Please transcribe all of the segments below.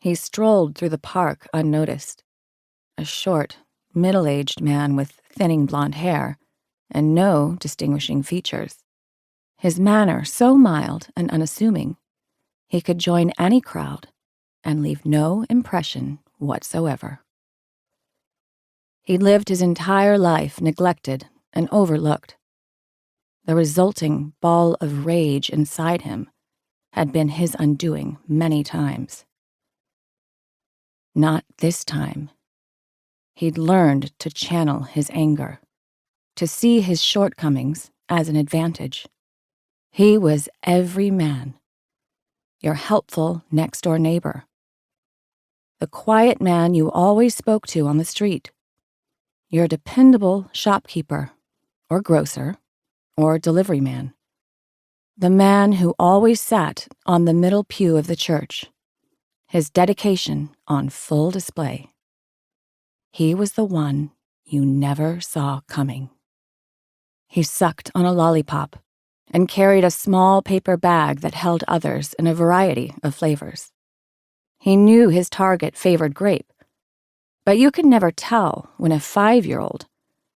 He strolled through the park unnoticed. A short, middle-aged man with thinning blonde hair and no distinguishing features. His manner so mild and unassuming, he could join any crowd and leave no impression whatsoever. He'd lived his entire life neglected and overlooked. The resulting ball of rage inside him had been his undoing many times. Not this time. He'd learned to channel his anger, to see his shortcomings as an advantage. He was every man, your helpful next-door neighbor, the quiet man you always spoke to on the street, your dependable shopkeeper or grocer or delivery man, the man who always sat on the middle pew of the church, his dedication on full display. He was the one you never saw coming. He sucked on a lollipop and carried a small paper bag that held others in a variety of flavors. He knew his target favored grape, but you could never tell when a 5-year-old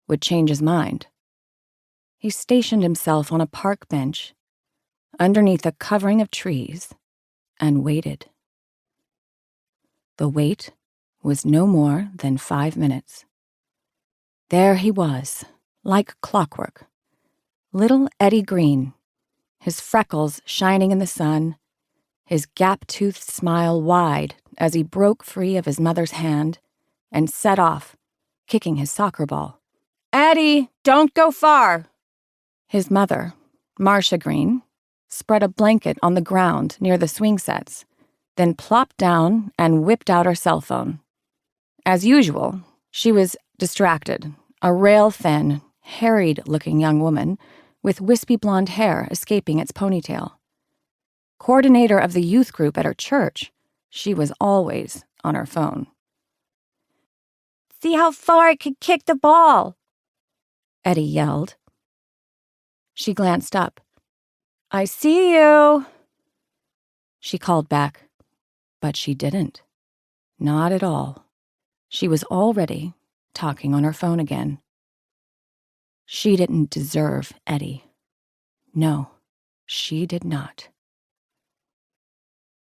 would change his mind. He stationed himself on a park bench underneath a covering of trees and waited. The wait was no more than 5 minutes. There he was, like clockwork. Little Eddie Green, his freckles shining in the sun, his gap-toothed smile wide as he broke free of his mother's hand and set off, kicking his soccer ball. "Eddie, don't go far!" His mother, Marcia Green, spread a blanket on the ground near the swing sets, then plopped down and whipped out her cell phone. As usual, she was distracted, a rail-thin, harried-looking young woman with wispy blonde hair escaping its ponytail. Coordinator of the youth group at her church, she was always on her phone. "See how far I could kick the ball," Eddie yelled. She glanced up. "I see you," she called back, but she didn't. Not at all. She was already talking on her phone again. She didn't deserve Eddie. No, she did not.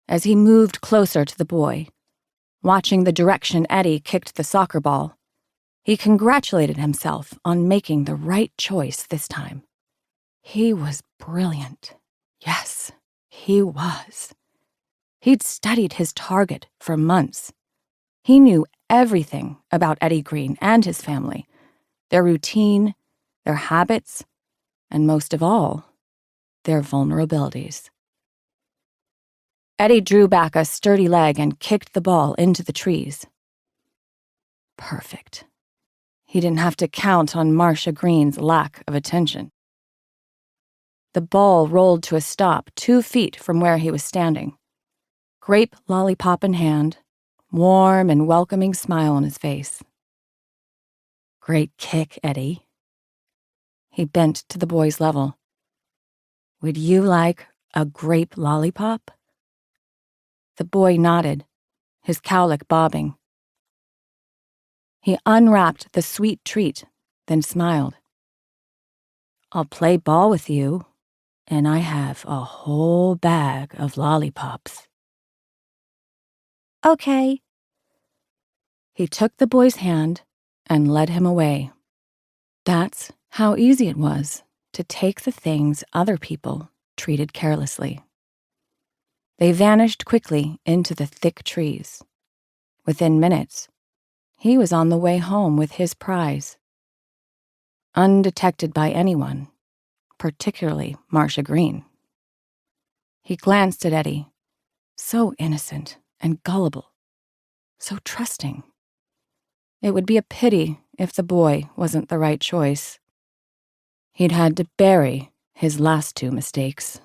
As he moved closer to the boy, watching the direction Eddie kicked the soccer ball, he congratulated himself on making the right choice this time. He was brilliant. Yes, he was. He'd studied his target for months. He knew everything about Eddie Green and his family, their routine, their habits, and most of all, their vulnerabilities. Eddie drew back a sturdy leg and kicked the ball into the trees. Perfect. He didn't have to count on Marcia Green's lack of attention. The ball rolled to a stop 2 feet from where he was standing. Grape lollipop in hand, warm and welcoming smile on his face. "Great kick, Eddie." He bent to the boy's level. "Would you like a grape lollipop?" The boy nodded, his cowlick bobbing. He unwrapped the sweet treat, then smiled. "I'll play ball with you, and I have a whole bag of lollipops." "Okay." He took the boy's hand and led him away. That's how easy it was to take the things other people treated carelessly. They vanished quickly into the thick trees. Within minutes, he was on the way home with his prize. Undetected by anyone, particularly Marcia Green. He glanced at Eddie, so innocent and gullible, so trusting. It would be a pity if the boy wasn't the right choice. He'd had to bury his last 2 mistakes.